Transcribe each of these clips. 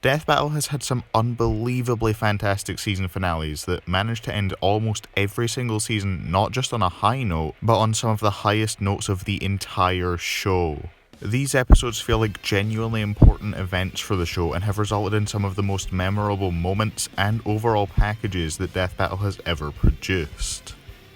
Death Battle has had some unbelievably fantastic season finales that managed to end almost every single season not just on a high note, but on some of the highest notes of the entire show. These episodes feel like genuinely important events for the show and have resulted in some of the most memorable moments and overall packages that Death Battle has ever produced.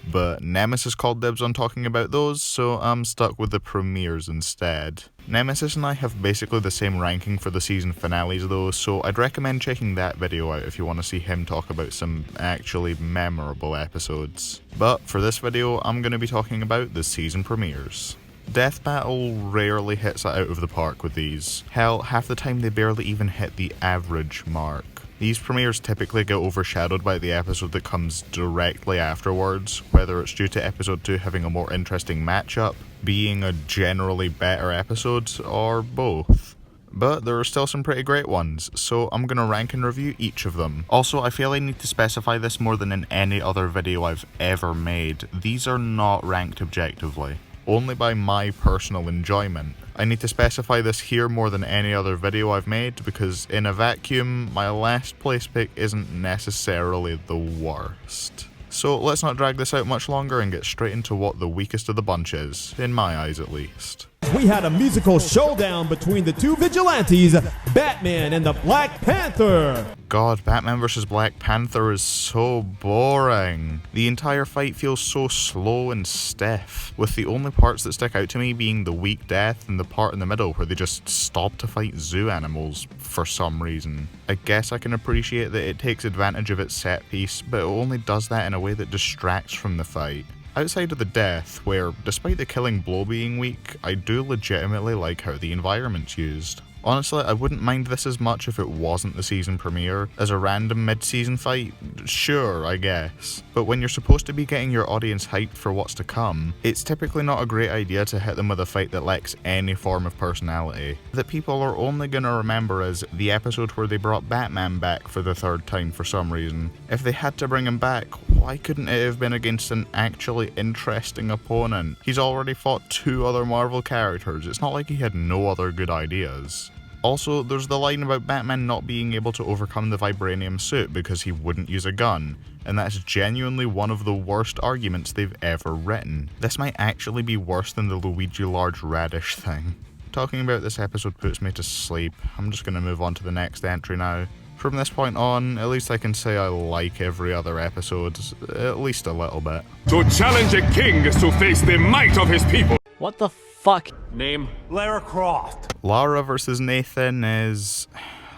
But Nemesis called dibs on talking about those, so I'm stuck with the premieres instead. Nemesis and I have basically the same ranking for the season finales though, so I'd recommend checking that video out if you want to see him talk about some actually memorable episodes. But for this video, I'm going to be talking about the season premieres. Death Battle rarely hits it out of the park with these. Hell, half the time they barely even hit the average mark. These premieres typically get overshadowed by the episode that comes directly afterwards, whether it's due to episode 2 having a more interesting matchup, being a generally better episode, or both. But there are still some pretty great ones, so I'm going to rank and review each of them. Also, I feel I need to specify this more than in any other video I've ever made. These are not ranked objectively, only by my personal enjoyment. I need to specify this here more than any other video I've made because in a vacuum, my last place pick isn't necessarily the worst. So let's not drag this out much longer and get straight into what the weakest of the bunch is, in my eyes at least. We had a musical showdown between the two vigilantes, Batman and the Black Panther. God, Batman vs. Black Panther is so boring. The entire fight feels so slow and stiff, with the only parts that stick out to me being the weak death and the part in the middle where they just stop to fight zoo animals for some reason. I guess I can appreciate that it takes advantage of its set piece, but it only does that in a way that distracts from the fight. Outside of the death, where despite the killing blow being weak, I do legitimately like how the environment's used. Honestly, I wouldn't mind this as much if it wasn't the season premiere. As a random mid-season fight, sure, I guess. But when you're supposed to be getting your audience hyped for what's to come, it's typically not a great idea to hit them with a fight that lacks any form of personality, that people are only gonna remember as the episode where they brought Batman back for the third time for some reason. If they had to bring him back, why couldn't it have been against an actually interesting opponent? He's already fought 2 other Marvel characters, it's not like he had no other good ideas. Also, there's the line about Batman not being able to overcome the vibranium suit because he wouldn't use a gun, and that's genuinely one of the worst arguments they've ever written. This might actually be worse than the Luigi large radish thing. Talking about this episode puts me to sleep. I'm just gonna move on to the next entry now. From this point on, at least I can say I like every other episode, at least a little bit. To challenge a king is to face the might of his people. What the fuck? Name? Lara Croft. Lara vs. Nathan is,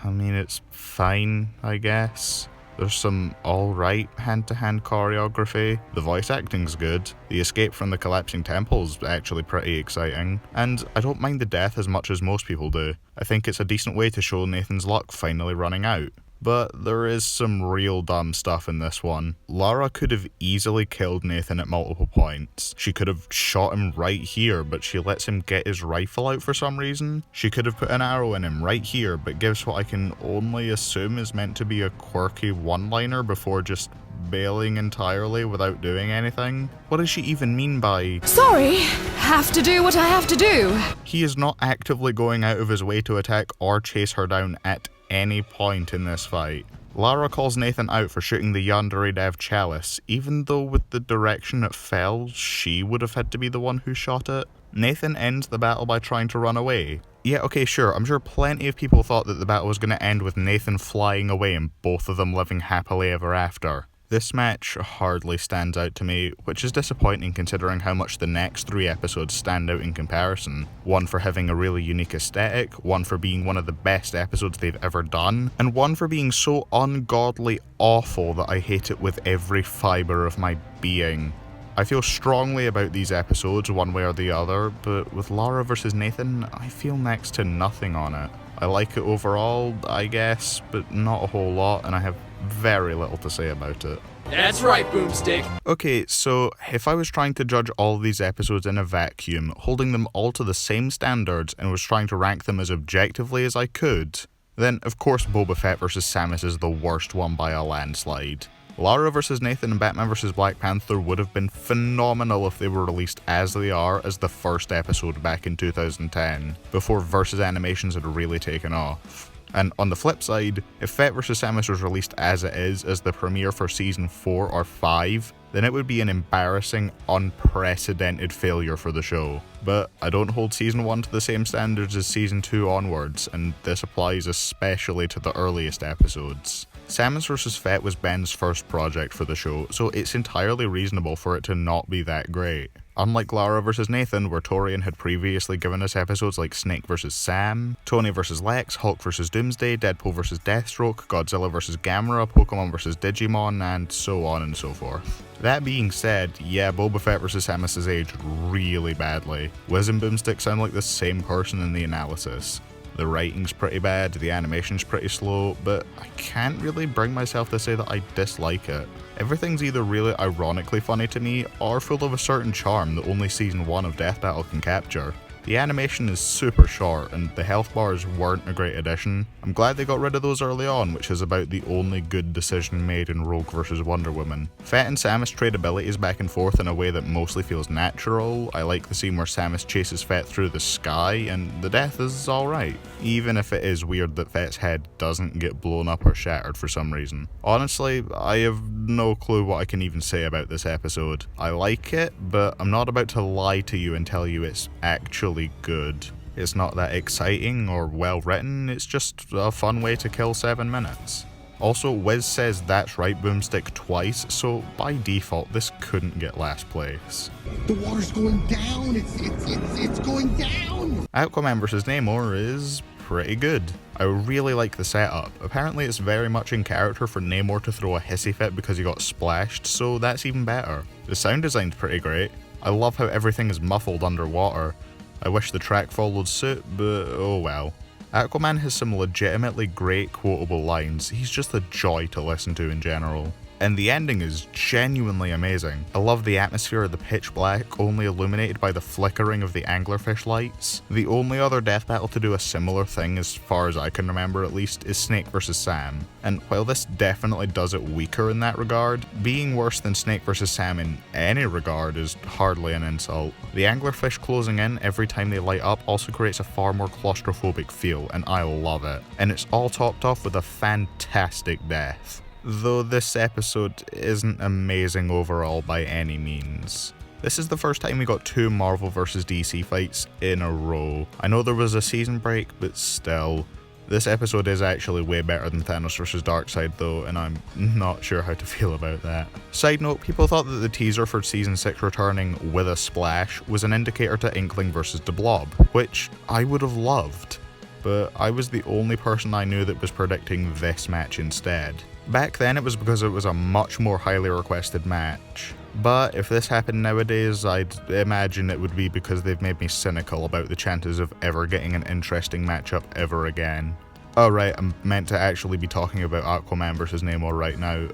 I mean, it's fine, I guess. There's some alright hand-to-hand choreography, the voice acting's good, the escape from the collapsing temple's actually pretty exciting, and I don't mind the death as much as most people do. I think it's a decent way to show Nathan's luck finally running out. But there is some real dumb stuff in this one. Lara could have easily killed Nathan at multiple points. She could have shot him right here, but she lets him get his rifle out for some reason. She could have put an arrow in him right here, but gives what I can only assume is meant to be a quirky one-liner before just bailing entirely without doing anything. What does she even mean by, "Sorry, have to do what I have to do"? He is not actively going out of his way to attack or chase her down at any point in this fight. Lara calls Nathan out for shooting the Yandere Dev Chalice, even though with the direction it fell, she would have had to be the one who shot it. Nathan ends the battle by trying to run away. Yeah, okay, sure, I'm sure plenty of people thought that the battle was going to end with Nathan flying away and both of them living happily ever after. This match hardly stands out to me, which is disappointing considering how much the next 3 episodes stand out in comparison. One for having a really unique aesthetic, one for being one of the best episodes they've ever done, and one for being so ungodly awful that I hate it with every fibre of my being. I feel strongly about these episodes one way or the other, but with Lara vs. Nathan, I feel next to nothing on it. I like it overall, I guess, but not a whole lot, and I have very little to say about it. That's right, Boomstick. Okay, so if I was trying to judge all of these episodes in a vacuum, holding them all to the same standards and was trying to rank them as objectively as I could, then of course Boba Fett vs. Samus is the worst one by a landslide. Lara vs. Nathan and Batman vs. Black Panther would have been phenomenal if they were released as they are as the first episode back in 2010, before versus animations had really taken off. And on the flip side, if Fett vs. Samus was released as it is as the premiere for Season 4 or 5, then it would be an embarrassing, unprecedented failure for the show. But I don't hold Season 1 to the same standards as Season 2 onwards, and this applies especially to the earliest episodes. Samus vs. Fett was Ben's first project for the show, so it's entirely reasonable for it to not be that great. Unlike Lara vs. Nathan, where Torian had previously given us episodes like Snake vs. Sam, Tony vs. Lex, Hulk vs. Doomsday, Deadpool vs. Deathstroke, Godzilla vs. Gamera, Pokemon vs. Digimon, and so on and so forth. That being said, yeah, Boba Fett vs. Samus has aged really badly. Wiz and Boomstick sound like the same person in the analysis. The writing's pretty bad, the animation's pretty slow, but I can't really bring myself to say that I dislike it. Everything's either really ironically funny to me, or full of a certain charm that only Season 1 of Death Battle can capture. The animation is super short, and the health bars weren't a great addition. I'm glad they got rid of those early on, which is about the only good decision made in Rogue vs. Wonder Woman. Fett and Samus trade abilities back and forth in a way that mostly feels natural. I like the scene where Samus chases Fett through the sky, and the death is alright, even if it is weird that Fett's head doesn't get blown up or shattered for some reason. Honestly, I have no clue what I can even say about this episode. I like it, but I'm not about to lie to you and tell you it's actually good. It's not that exciting or well written, it's just a fun way to kill 7 minutes. Also, Wiz says "that's right, Boomstick" twice, so by default this couldn't get last place. The water's going down, it's going down! Aquaman vs. Namor is pretty good. I really like the setup. Apparently it's very much in character for Namor to throw a hissy fit because he got splashed, so that's even better. The sound design's pretty great. I love how everything is muffled underwater. I wish the track followed suit, but oh well. Aquaman has some legitimately great quotable lines. He's just a joy to listen to in general. And the ending is genuinely amazing. I love the atmosphere of the pitch black, only illuminated by the flickering of the anglerfish lights. The only other death battle to do a similar thing, as far as I can remember at least, is Snake vs. Sam. And while this definitely does it weaker in that regard, being worse than Snake vs. Sam in any regard is hardly an insult. The anglerfish closing in every time they light up also creates a far more claustrophobic feel, and I love it. And it's all topped off with a fantastic death. Though this episode isn't amazing overall by any means. This is the first time we got 2 Marvel vs. DC fights in a row. I know there was a season break, but still. This episode is actually way better than Thanos vs. Darkseid though, and I'm not sure how to feel about that. Side note, people thought that the teaser for Season 6 returning with a splash was an indicator to Inkling vs. The Blob, which I would have loved. But I was the only person I knew that was predicting this match instead. Back then it was because it was a much more highly requested match. But if this happened nowadays, I'd imagine it would be because they've made me cynical about the chances of ever getting an interesting matchup ever again. Oh right, I'm meant to actually be talking about Aquaman vs. Namor right now.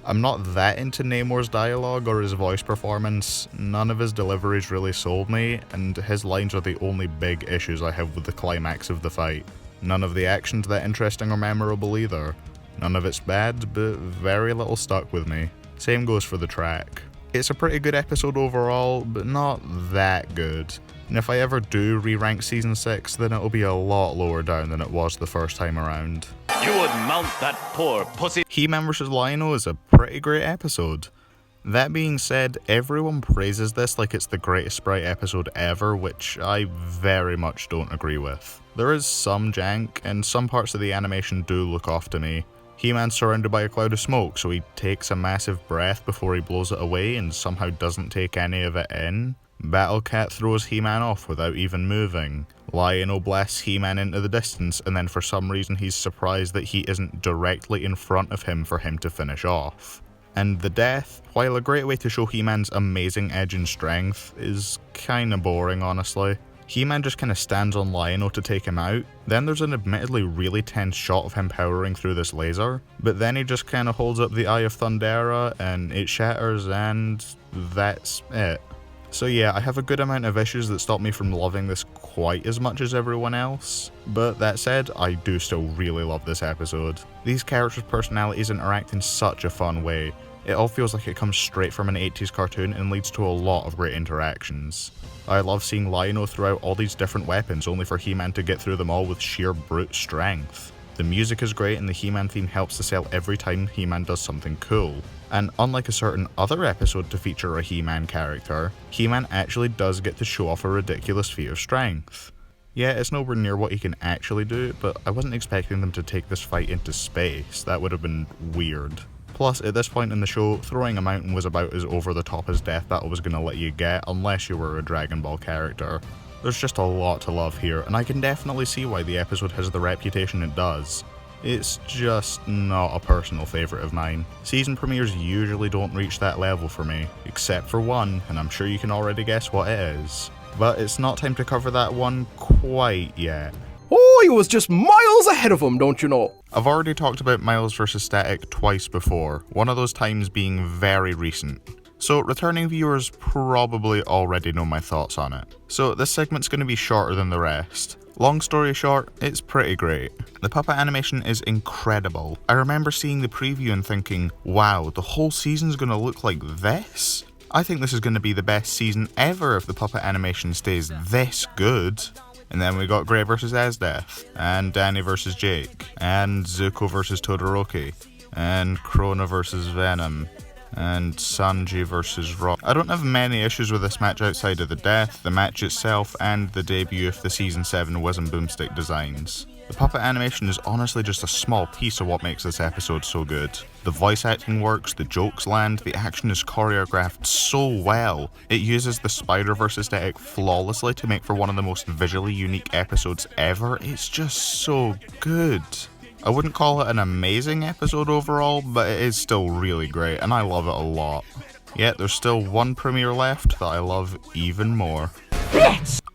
I'm not that into Namor's dialogue or his voice performance. None of his deliveries really sold me, and his lines are the only big issues I have with the climax of the fight. None of the action's that interesting or memorable either. None of it's bad, but very little stuck with me. Same goes for the track. It's a pretty good episode overall, but not that good. And if I ever do re-rank Season 6, then it'll be a lot lower down than it was the first time around. You would mount that poor pussy. He-Man vs. Lion-O is a pretty great episode. That being said, everyone praises this like it's the greatest Sprite episode ever, which I very much don't agree with. There is some jank, and some parts of the animation do look off to me. He-Man's surrounded by a cloud of smoke, so he takes a massive breath before he blows it away and somehow doesn't take any of it in. Battle Cat throws He-Man off without even moving. Lion-O blasts He-Man into the distance, and then for some reason he's surprised that he isn't directly in front of him for him to finish off. And the death, while a great way to show He-Man's amazing edge and strength, is kinda boring honestly. He-Man just kinda stands on Lion-O to take him out, then there's an admittedly really tense shot of him powering through this laser, but then he just kinda holds up the Eye of Thundera and it shatters and that's it. So yeah, I have a good amount of issues that stop me from loving this quite as much as everyone else, but that said, I do still really love this episode. These characters' personalities interact in such a fun way. It all feels like it comes straight from an 80s cartoon and leads to a lot of great interactions. I love seeing Lion-O throw out all these different weapons only for He-Man to get through them all with sheer brute strength. The music is great and the He-Man theme helps to sell every time He-Man does something cool. And unlike a certain other episode to feature a He-Man character, He-Man actually does get to show off a ridiculous feat of strength. Yeah, it's nowhere near what he can actually do, but I wasn't expecting them to take this fight into space. That would have been weird. Plus, at this point in the show, throwing a mountain was about as over the top as Death Battle was going to let you get, unless you were a Dragon Ball character. There's just a lot to love here, and I can definitely see why the episode has the reputation it does. It's just not a personal favourite of mine. Season premieres usually don't reach that level for me, except for one, and I'm sure you can already guess what it is. But it's not time to cover that one quite yet. Oh, he was just miles ahead of him, don't you know? I've already talked about Miles vs. Static twice before, one of those times being very recent. So returning viewers probably already know my thoughts on it. So this segment's going to be shorter than the rest. Long story short, it's pretty great. The puppet animation is incredible. I remember seeing the preview and thinking, wow, the whole season's going to look like this? I think this is going to be the best season ever if the puppet animation stays this good. And then we got Grey vs. Esdeath, and Danny vs. Jake, and Zuko vs. Todoroki, and Krona vs. Venom, and Sanji vs. Rock. I don't have many issues with this match outside of the death, the match itself, and the debut of the Season 7 Wiz and Boomstick designs. The puppet animation is honestly just a small piece of what makes this episode so good. The voice acting works, the jokes land, the action is choreographed so well. It uses the Spider-Verse aesthetic flawlessly to make for one of the most visually unique episodes ever. It's just so good. I wouldn't call it an amazing episode overall, but it is still really great, and I love it a lot. Yet there's still one premiere left that I love even more.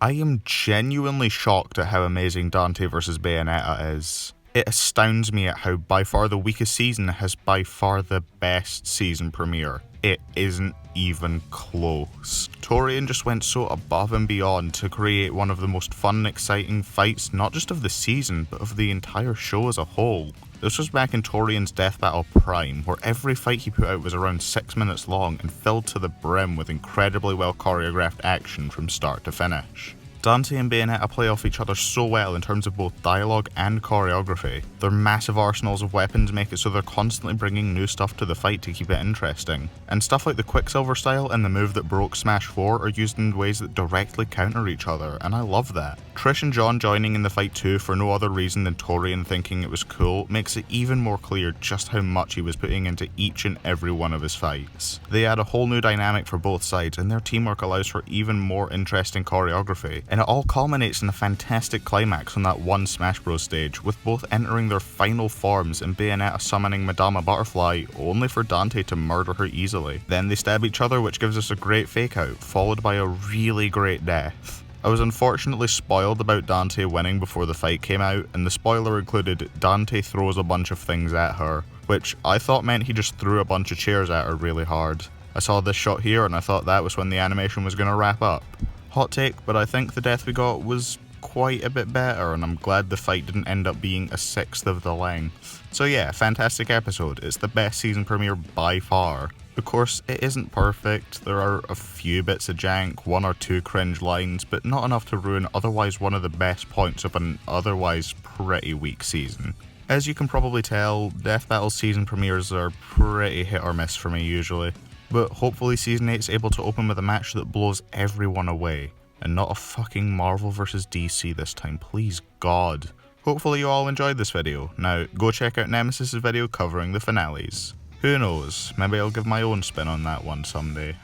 I am genuinely shocked at how amazing Dante vs. Bayonetta is. It astounds me at how by far the weakest season has by far the best season premiere. It isn't even close. Torian just went so above and beyond to create one of the most fun and exciting fights, not just of the season, but of the entire show as a whole. This was back in Torian's Death Battle Prime, where every fight he put out was around 6 minutes long and filled to the brim with incredibly well choreographed action from start to finish. Dante and Bayonetta play off each other so well in terms of both dialogue and choreography. Their massive arsenals of weapons make it so they're constantly bringing new stuff to the fight to keep it interesting. And stuff like the Quicksilver style and the move that broke Smash 4 are used in ways that directly counter each other, and I love that. Trish and John joining in the fight too for no other reason than Torian thinking it was cool makes it even more clear just how much he was putting into each and every one of his fights. They add a whole new dynamic for both sides, and their teamwork allows for even more interesting choreography. And it all culminates in a fantastic climax on that one Smash Bros stage, with both entering their final forms and Bayonetta summoning Madama Butterfly, only for Dante to murder her easily. Then they stab each other, which gives us a great fake out, followed by a really great death. I was unfortunately spoiled about Dante winning before the fight came out, and the spoiler included Dante throws a bunch of things at her, which I thought meant he just threw a bunch of chairs at her really hard. I saw this shot here and I thought that was when the animation was going to wrap up. Hot take, but I think the death we got was quite a bit better, and I'm glad the fight didn't end up being a sixth of the length. So yeah, fantastic episode. It's the best season premiere by far. Of course, it isn't perfect. There are a few bits of jank, one or two cringe lines, but not enough to ruin otherwise one of the best points of an otherwise pretty weak season. As you can probably tell, Death Battle season premieres are pretty hit or miss for me usually. But hopefully Season 8 is able to open with a match that blows everyone away, and not a fucking Marvel vs DC this time, please God. Hopefully you all enjoyed this video. Now, go check out Nemesis's video covering the finales. Who knows, maybe I'll give my own spin on that one someday.